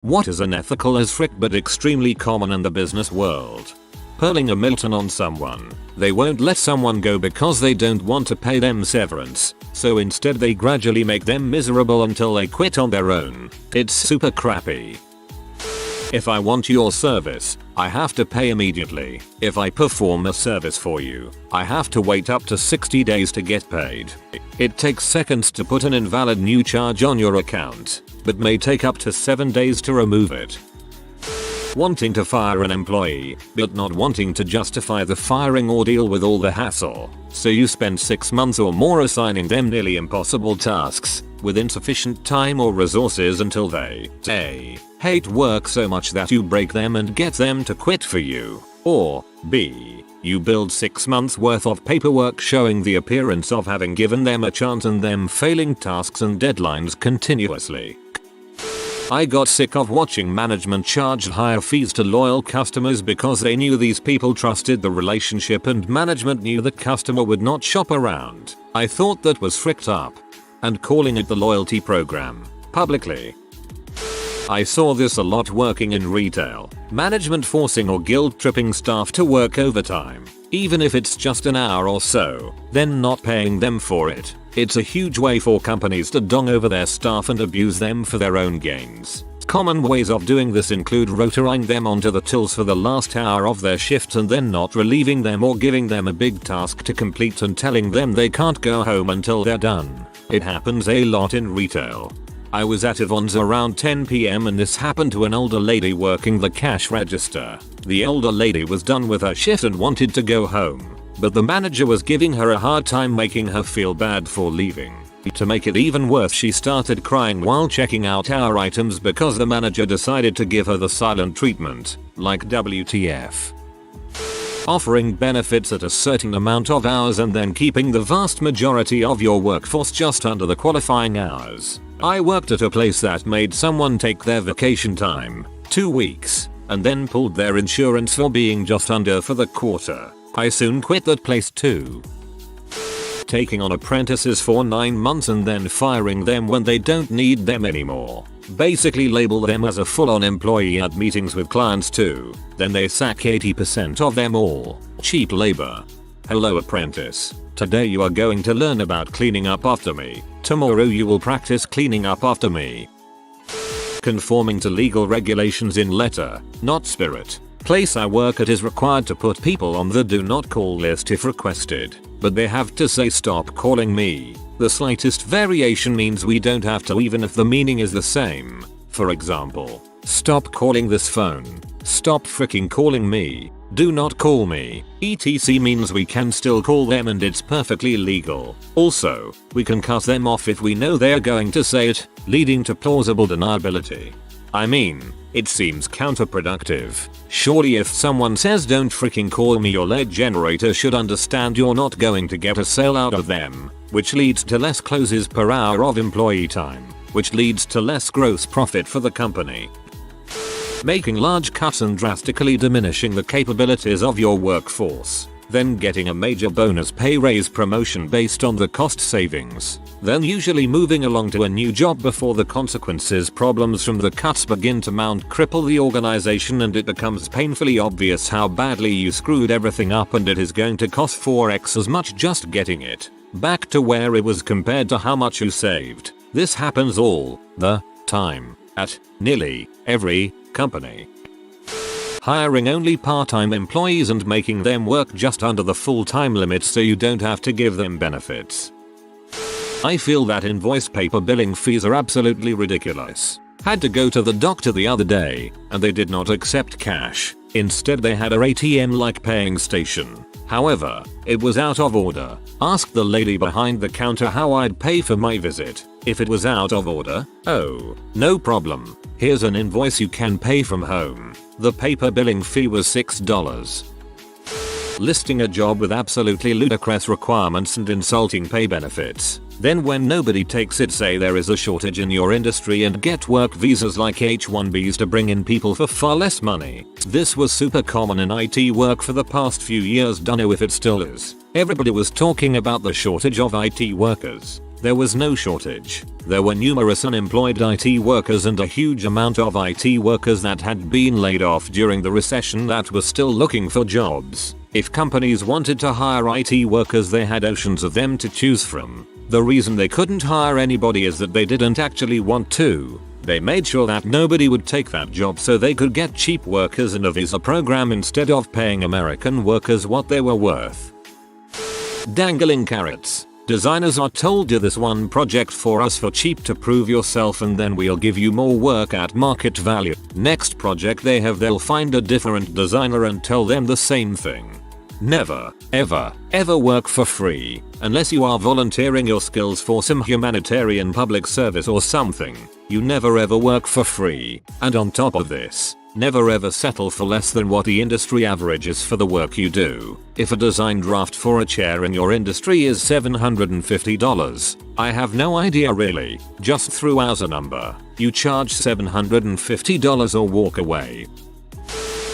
What is unethical as frick but extremely common in the business world? Pulling a Milton on someone. They won't let someone go because they don't want to pay them severance, so instead they gradually make them miserable until they quit on their own. It's super crappy. If I want your service, I have to pay immediately. If I perform a service for you, I have to wait up to 60 days to get paid. It takes seconds to put an invalid new charge on your account, but may take up to 7 days to remove it. Wanting to fire an employee, but not wanting to justify the firing or deal with all the hassle, so you spend 6 months or more assigning them nearly impossible tasks, with insufficient time or resources until they A. hate work so much that you break them and get them to quit for you, or B. you build 6 months worth of paperwork showing the appearance of having given them a chance and them failing tasks and deadlines continuously. I got sick of watching management charge higher fees to loyal customers because they knew these people trusted the relationship and management knew the customer would not shop around. I thought that was fricked up. And calling it the loyalty program publicly. I saw this a lot working in retail. Management forcing or guilt tripping staff to work overtime, even if it's just an hour or so, then not paying them for it. It's a huge way for companies to dong over their staff and abuse them for their own gains. Common ways of doing this include rotoring them onto the tills for the last hour of their shifts and then not relieving them or giving them a big task to complete and telling them they can't go home until they're done. It happens a lot in retail. I was at Yvonne's around 10 PM and this happened to an older lady working the cash register. The older lady was done with her shift and wanted to go home, but the manager was giving her a hard time, making her feel bad for leaving. To make it even worse, she started crying while checking out our items because the manager decided to give her the silent treatment, like WTF. Offering benefits at a certain amount of hours and then keeping the vast majority of your workforce just under the qualifying hours. I worked at a place that made someone take their vacation time, 2 weeks, and then pulled their insurance for being just under for the quarter. I soon quit that place too. Taking on apprentices for 9 months and then firing them when they don't need them anymore. Basically label them as a full-on employee at meetings with clients too. Then they sack 80% of them all. Cheap labor. Hello apprentice. Today you are going to learn about cleaning up after me. Tomorrow you will practice cleaning up after me. Conforming to legal regulations in letter, not spirit. Place I work at is required to put people on the do not call list if requested, but they have to say stop calling me. The slightest variation means we don't have to even if the meaning is the same. For example, stop calling this phone. Stop freaking calling me. Do not call me. etc means we can still call them and it's perfectly legal. Also, we can cut them off if we know they are going to say it, leading to plausible deniability. I mean, it seems counterproductive. Surely if someone says don't freaking call me, your lead generator should understand you're not going to get a sale out of them, which leads to less closes per hour of employee time, which leads to less gross profit for the company. Making large cuts and drastically diminishing the capabilities of your workforce. Then getting a major bonus pay raise promotion based on the cost savings. Then usually moving along to a new job before the consequences problems from the cuts begin to mount, cripple the organization, and it becomes painfully obvious how badly you screwed everything up and it is going to cost 4x as much just getting it back to where it was compared to how much you saved. This happens all the time at nearly every company. Hiring only part-time employees and making them work just under the full-time limit so you don't have to give them benefits. I feel that invoice paper billing fees are absolutely ridiculous. Had to go to the doctor the other day, and they did not accept cash. Instead they had a ATM-like paying station. However, it was out of order. Asked the lady behind the counter how I'd pay for my visit. If it was out of order, oh, no problem. Here's an invoice you can pay from home. The paper billing fee was $6. Listing a job with absolutely ludicrous requirements and insulting pay benefits. Then when nobody takes it, say there is a shortage in your industry and get work visas like H-1Bs to bring in people for far less money. This was super common in IT work for the past few years, don't know if it still is. Everybody was talking about the shortage of IT workers. There was no shortage. There were numerous unemployed IT workers and a huge amount of IT workers that had been laid off during the recession that were still looking for jobs. If companies wanted to hire IT workers, they had oceans of them to choose from. The reason they couldn't hire anybody is that they didn't actually want to. They made sure that nobody would take that job so they could get cheap workers in a visa program instead of paying American workers what they were worth. Dangling carrots. Designers are told, do this one project for us for cheap to prove yourself and then we'll give you more work at market value. Next project they'll find a different designer and tell them the same thing. Never, ever work for free, unless you are volunteering your skills for some humanitarian public service or something. You never ever work for free, and on top of this, never ever settle for less than what the industry average is for the work you do. If a design draft for a chair in your industry is $750, I have no idea really, just threw out a number. You charge $750 or walk away.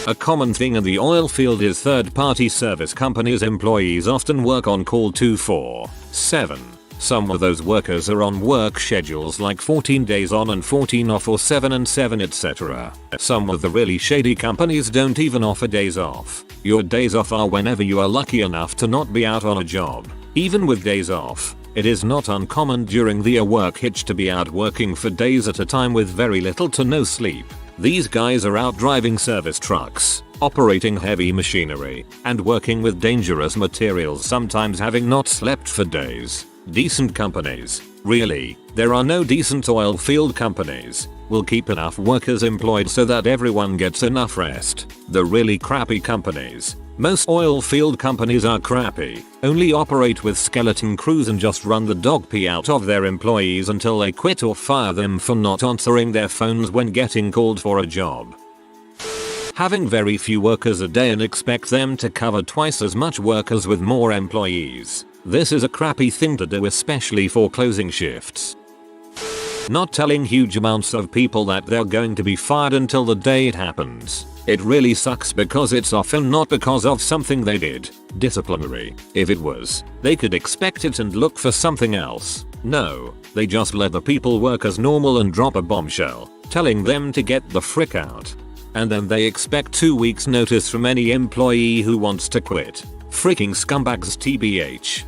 A common thing in the oil field is third-party service companies' employees often work on call 24/7. Some of those workers are on work schedules like 14 days on and 14 off or 7 and 7 etc. Some of the really shady companies don't even offer days off. Your days off are whenever you are lucky enough to not be out on a job. Even with days off, it is not uncommon during the work hitch to be out working for days at a time with very little to no sleep. These guys are out driving service trucks, operating heavy machinery, and working with dangerous materials, sometimes having not slept for days. Decent companies, really, there are no decent oil field companies, will keep enough workers employed so that everyone gets enough rest. The really crappy companies, most oil field companies are crappy, only operate with skeleton crews and just run the dog pee out of their employees until they quit or fire them for not answering their phones when getting called for a job. Having very few workers a day and expect them to cover twice as much work as with more employees. This is a crappy thing to do, especially for closing shifts. Not telling huge amounts of people that they're going to be fired until the day it happens. It really sucks because it's often not because of something they did, disciplinary. If it was, they could expect it and look for something else. No, they just let the people work as normal and drop a bombshell, telling them to get the frick out. And then they expect 2 weeks notice from any employee who wants to quit. Freaking scumbags tbh.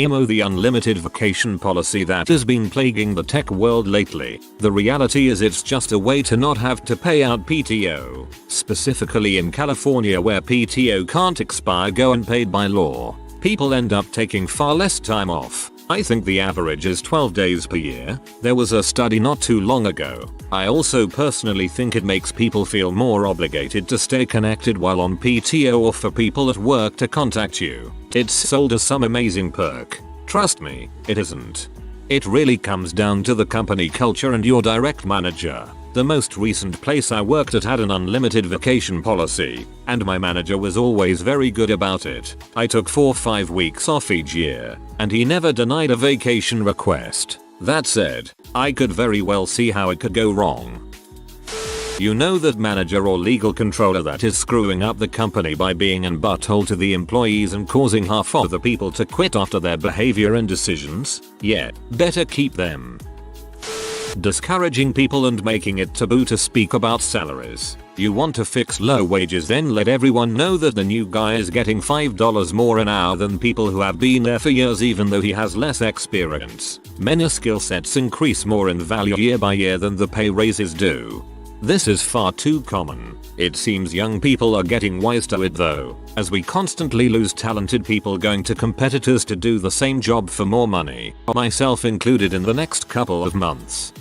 IMO, the unlimited vacation policy that has been plaguing the tech world lately. The reality is it's just a way to not have to pay out PTO. Specifically in California, where PTO can't expire unpaid by law, people end up taking far less time off. I think the average is 12 days per year. There was a study not too long ago. I also personally think it makes people feel more obligated to stay connected while on PTO or for people at work to contact you. It's sold as some amazing perk. Trust me, it isn't. It really comes down to the company culture and your direct manager. The most recent place I worked at had an unlimited vacation policy, and my manager was always very good about it. I took 4 or 5 weeks off each year, and he never denied a vacation request. That said, I could very well see how it could go wrong. You know that manager or legal controller that is screwing up the company by being an butthole to the employees and causing half of the people to quit after their behavior and decisions? Yeah, better keep them. Discouraging people and making it taboo to speak about salaries. You want to fix low wages, then let everyone know that the new guy is getting $5 more an hour than people who have been there for years, even though he has less experience. Many skill sets increase more in value year by year than the pay raises do. This is far too common. It seems young people are getting wise to it though, as we constantly lose talented people going to competitors to do the same job for more money, myself included in the next couple of months.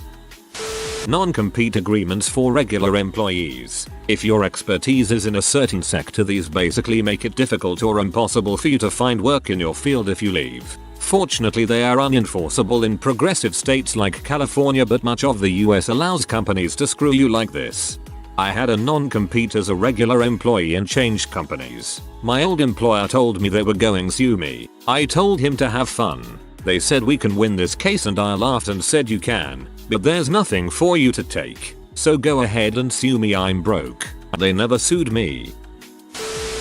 Non-compete agreements for regular employees. If your expertise is in a certain sector, these basically make it difficult or impossible for you to find work in your field if you leave. Fortunately, they are unenforceable in progressive states like California, but much of the US allows companies to screw you like this. I had a non-compete as a regular employee and changed companies. My old employer told me they were going to sue me. I told him to have fun. They said we can win this case, and I laughed and said you can, but there's nothing for you to take. So go ahead and sue me, I'm broke. They never sued me.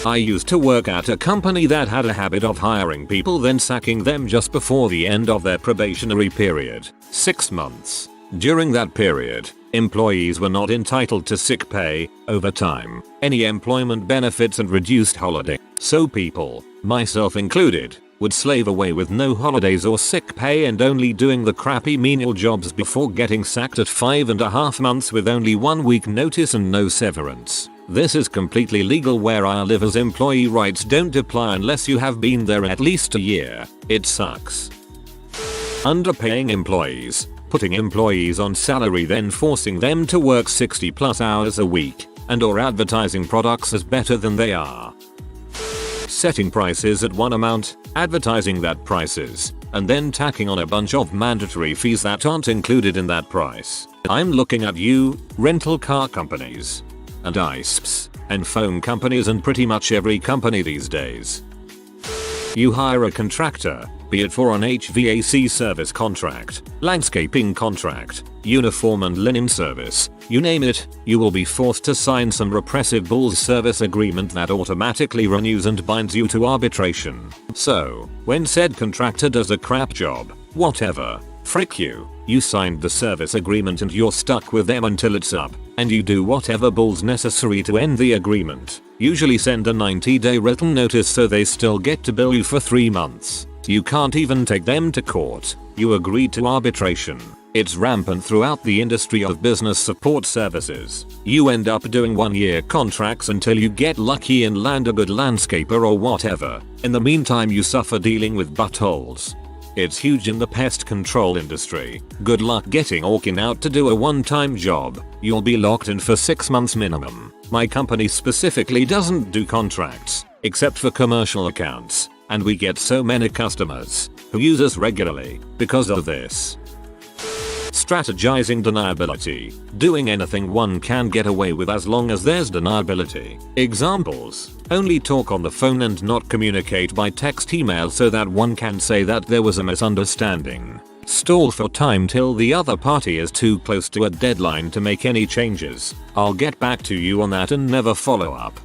I used to work at a company that had a habit of hiring people then sacking them just before the end of their probationary period, 6 months. During that period, employees were not entitled to sick pay, overtime, any employment benefits and reduced holiday. So people, myself included, would slave away with no holidays or sick pay and only doing the crappy menial jobs before getting sacked at 5.5 months with only 1 week notice and no severance. This is completely legal where I live as employee rights don't apply unless you have been there at least a year. It sucks. Underpaying employees. Putting employees on salary then forcing them to work 60+ hours a week, and or advertising products as better than they are. Setting prices at one amount, advertising that prices, and then tacking on a bunch of mandatory fees that aren't included in that price. I'm looking at you, rental car companies, and ISPs, and phone companies and pretty much every company these days. You hire a contractor, be it for an HVAC service contract, landscaping contract, uniform and linen service, you name it, you will be forced to sign some repressive bull's service agreement that automatically renews and binds you to arbitration. So, when said contractor does a crap job, whatever, frick you, you signed the service agreement and you're stuck with them until it's up, and you do whatever bull's necessary to end the agreement. Usually send a 90-day written notice so they still get to bill you for 3 months. You can't even take them to court. You agreed to arbitration. It's rampant throughout the industry of business support services. You end up doing 1-year contracts until you get lucky and land a good landscaper or whatever. In the meantime you suffer dealing with buttholes. It's huge in the pest control industry. Good luck getting Orkin out to do a one-time job. You'll be locked in for 6 months minimum. My company specifically doesn't do contracts, except for commercial accounts, and we get so many customers who use us regularly because of this. Strategizing deniability. Doing anything one can get away with as long as there's deniability. Examples: only talk on the phone and not communicate by text email so that one can say that there was a misunderstanding. Stall for time till the other party is too close to a deadline to make any changes. I'll get back to you on that and never follow up.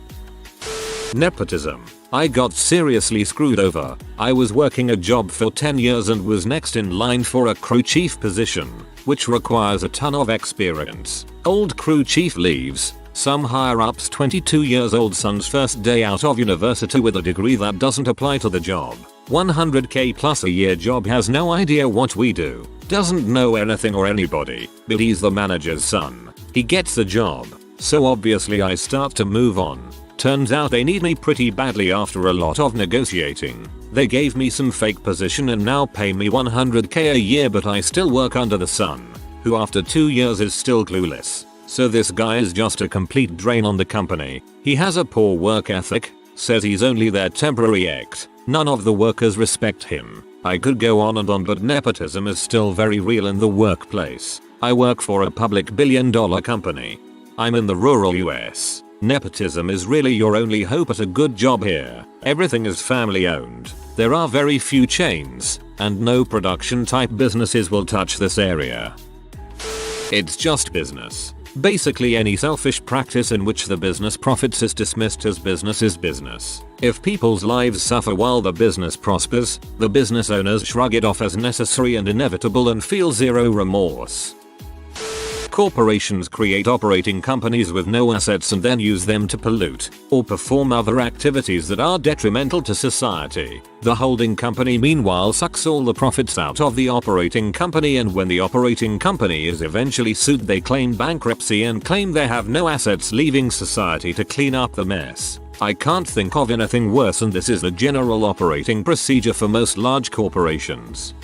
Nepotism. I got seriously screwed over. I was working a job for 10 years and was next in line for a crew chief position, which requires a ton of experience. Old crew chief leaves. Some higher up's 22 years old son's first day out of university with a degree that doesn't apply to the job. 100k plus a year job, has no idea what we do. Doesn't know anything or anybody, but he's the manager's son. He gets the job. So obviously I start to move on. Turns out they need me pretty badly after a lot of negotiating. They gave me some fake position and now pay me 100k a year, but I still work under the son, who after 2 years is still clueless. So this guy is just a complete drain on the company. He has a poor work ethic, says he's only there temporary act. None of the workers respect him. I could go on and on, but nepotism is still very real in the workplace. I work for a public $1 billion company. I'm in the rural US. Nepotism is really your only hope at a good job here. Everything is family owned. There are very few chains, and no production type businesses will touch this area. It's just business. Basically any selfish practice in which the business profits is dismissed as business is business. If people's lives suffer while the business prospers, the business owners shrug it off as necessary and inevitable and feel zero remorse. Corporations create operating companies with no assets and then use them to pollute or perform other activities that are detrimental to society. The holding company meanwhile sucks all the profits out of the operating company, and when the operating company is eventually sued they claim bankruptcy and claim they have no assets, leaving society to clean up the mess. I can't think of anything worse, and this is the general operating procedure for most large corporations.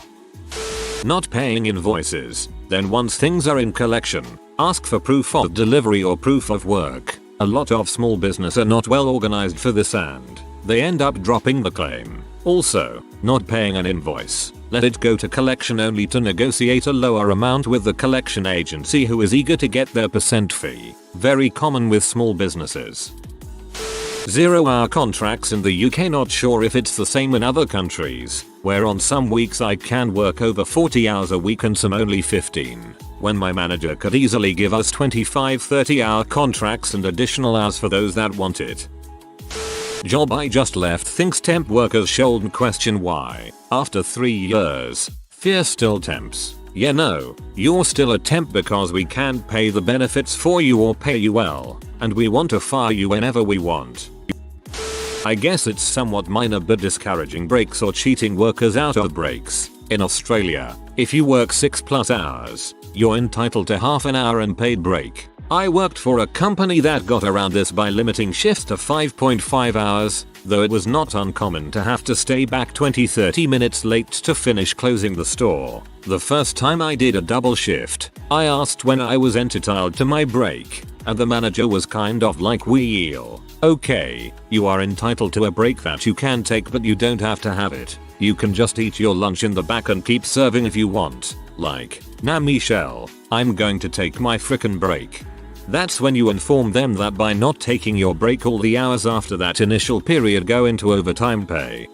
Not paying invoices. Then once things are in collection, ask for proof of delivery or proof of work. A lot of small business are not well organized for this and they end up dropping the claim. Also, not paying an invoice. Let it go to collection only to negotiate a lower amount with the collection agency who is eager to get their percent fee. Very common with small businesses. 0-hour contracts in the UK. Not sure if it's the same in other countries, where on some weeks I can work over 40 hours a week and some only 15, when my manager could easily give us 25-30 hour contracts and additional hours for those that want it. Job I just left thinks temp workers shouldn't question why. After 3 years. Fear still temps. Yeah, no, you're still a temp because we can't pay the benefits for you or pay you well, and we want to fire you whenever we want. I guess it's somewhat minor but discouraging breaks or cheating workers out of breaks. In Australia, if you work 6+ hours, you're entitled to half an hour unpaid break. I worked for a company that got around this by limiting shifts to 5.5 hours, though it was not uncommon to have to stay back 20-30 minutes late to finish closing the store. The first time I did a double shift, I asked when I was entitled to my break, and the manager was kind of like, "Wheel. Okay, you are entitled to a break that you can take but you don't have to have it. You can just eat your lunch in the back and keep serving if you want." Like, "Nah Michelle, I'm going to take my frickin' break." That's when you inform them that by not taking your break all the hours after that initial period go into overtime pay.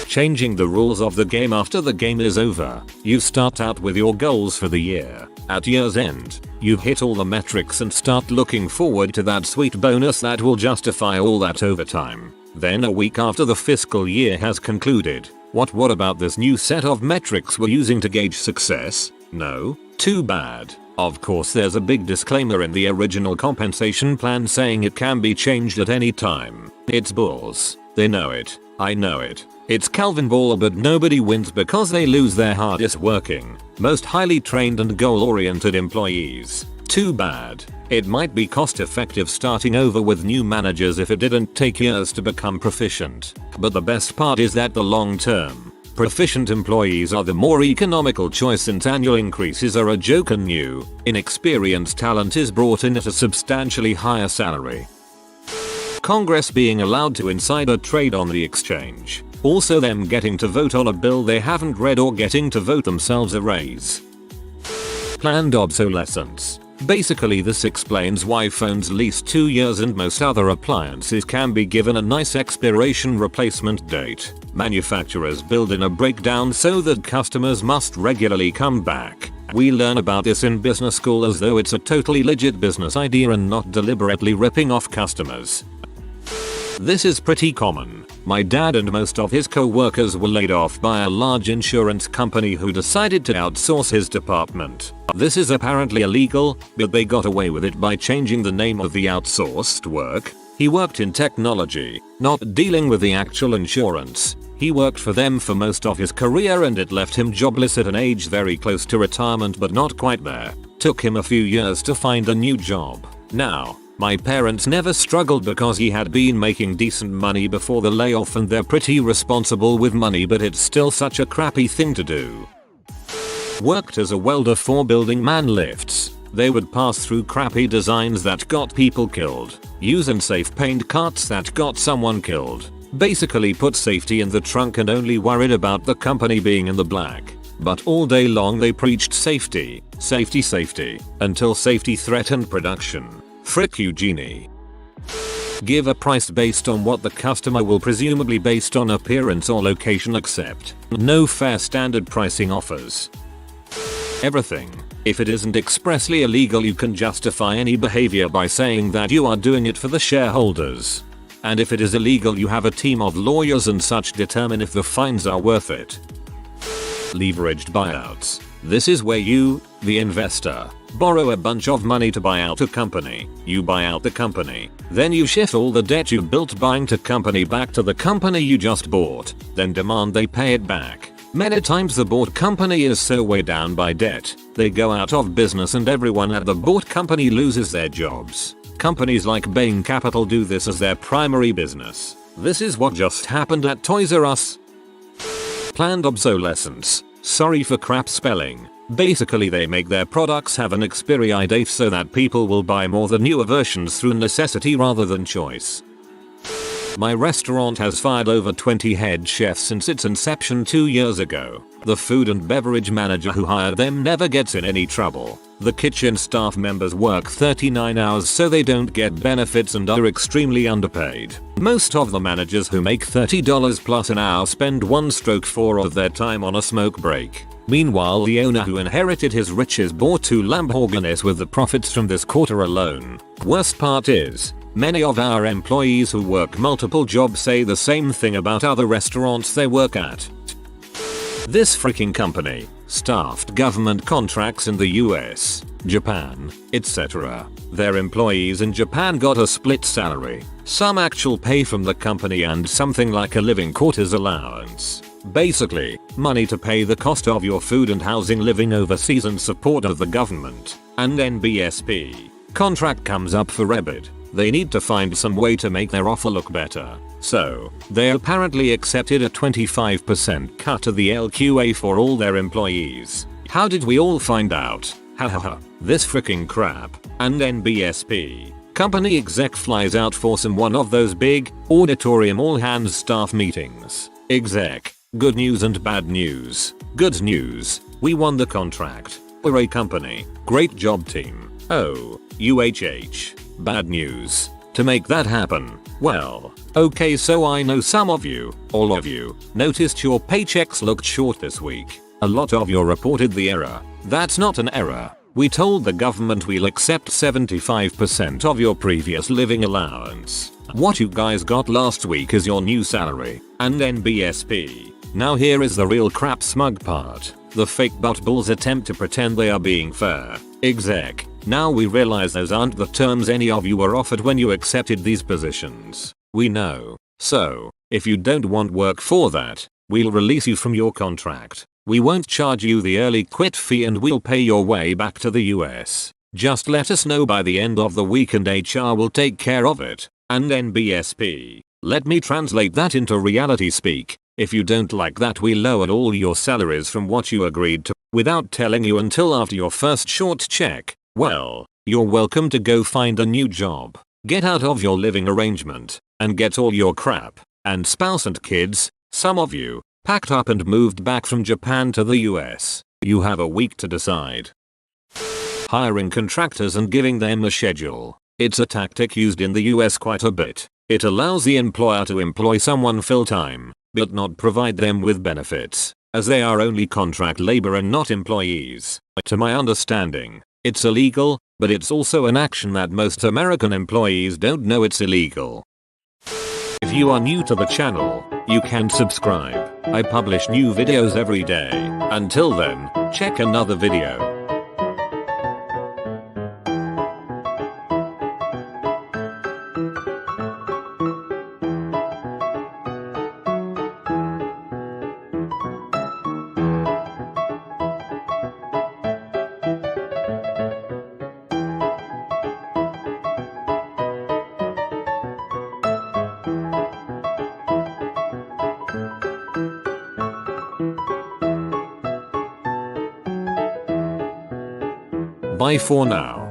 Changing the rules of the game after the game is over. You start out with your goals for the year. At year's end, you've hit all the metrics and start looking forward to that sweet bonus that will justify all that overtime. Then a week after the fiscal year has concluded, what about this new set of metrics we're using to gauge success? No? Too bad. Of course there's a big disclaimer in the original compensation plan saying it can be changed at any time. It's bulls. They know it. I know it. It's Calvin Ball, but nobody wins because they lose their hardest working, most highly trained and goal-oriented employees. Too bad. It might be cost effective starting over with new managers if it didn't take years to become proficient. But the best part is that the long-term, proficient employees are the more economical choice since annual increases are a joke and new, inexperienced talent is brought in at a substantially higher salary. Congress being allowed to insider trade on the exchange. Also them getting to vote on a bill they haven't read or getting to vote themselves a raise. Planned obsolescence. Basically this explains why phones lease 2 years and most other appliances can be given a nice expiration replacement date. Manufacturers build in a breakdown so that customers must regularly come back. We learn about this in business school as though it's a totally legit business idea and not deliberately ripping off customers. This is pretty common. My dad and most of his co-workers were laid off by a large insurance company who decided to outsource his department. This is apparently illegal, but they got away with it by changing the name of the outsourced work. He worked in technology, not dealing with the actual insurance. He worked for them for most of his career and it left him jobless at an age very close to retirement but not quite there. Took him a few years to find a new job. Now, my parents never struggled because he had been making decent money before the layoff and they're pretty responsible with money, but it's still such a crappy thing to do. Worked as a welder for building man lifts. They would pass through crappy designs that got people killed. Use unsafe paint carts that got someone killed. Basically put safety in the trunk and only worried about the company being in the black. But all day long they preached safety, safety, safety, until safety threatened production. Frick you, Genie. Give a price based on what the customer will, presumably based on appearance or location, except no fair standard pricing offers. Everything. If it isn't expressly illegal, you can justify any behavior by saying that you are doing it for the shareholders. And if it is illegal, you have a team of lawyers and such determine if the fines are worth it. Leveraged buyouts. This is where you, the investor, borrow a bunch of money to buy out a company. You buy out the company. Then you shift all the debt you built buying the company back to the company you just bought. Then demand they pay it back. Many times the bought company is so weighed down by debt, they go out of business and everyone at the bought company loses their jobs. Companies like Bain Capital do this as their primary business. This is what just happened at Toys R Us. Planned obsolescence. Sorry for crap spelling. Basically they make their products have an expiry date so that people will buy more the newer versions through necessity rather than choice. My restaurant has fired over 20 head chefs since its inception 2 years ago. The food and beverage manager who hired them never gets in any trouble. The kitchen staff members work 39 hours so they don't get benefits and are extremely underpaid. Most of the managers who make $30 plus an hour spend 1/4 of their time on a smoke break. Meanwhile, the owner who inherited his riches bought 2 Lamborghinis with the profits from this quarter alone. Worst part is, Many of our employees who work multiple jobs say the same thing about other restaurants they work at. This freaking company staffed government contracts in the US, Japan, etc. Their employees in Japan got a split salary, some actual pay from the company and something like a living quarters allowance. Basically, money to pay the cost of your food and housing living overseas and support of the government. And NBSP contract comes up for rebid. They need to find some way to make their offer look better. So, they apparently accepted a 25% cut to the LQA for all their employees. How did we all find out? Hahaha, this freaking crap. And NBSP company exec flies out for some one of those big auditorium all hands staff meetings. Exec, good news and bad news. Good news, we won the contract. We're a company. Great job team. Oh, UHH. Bad news. To make that happen, well, okay, so I know some of you, all of you, noticed your paychecks looked short this week. A lot of you reported the error. That's not an error. We told the government we'll accept 75% of your previous living allowance. What you guys got last week is your new salary. And NBSP. Now here is the real crap smug part. The fake buttballs attempt to pretend they are being fair. Exec. Now we realize those aren't the terms any of you were offered when you accepted these positions. We know. So, if you don't want work for that, we'll release you from your contract. We won't charge you the early quit fee and we'll pay your way back to the US. Just let us know by the end of the week and HR will take care of it. And NBSP. Let me translate that into reality speak. If you don't like that, we lowered all your salaries from what you agreed to without telling you until after your first short check. Well, you're welcome to go find a new job, get out of your living arrangement, and get all your crap, and spouse and kids, some of you, packed up and moved back from Japan to the US. You have a week to decide. Hiring contractors and giving them a schedule. It's a tactic used in the US quite a bit. It allows the employer to employ someone full-time, but not provide them with benefits, as they are only contract labor and not employees. To my understanding, it's illegal, but it's also an action that most American employees don't know it's illegal. If you are new to the channel, you can subscribe. I publish new videos every day. Until then, check another video. Bye for now.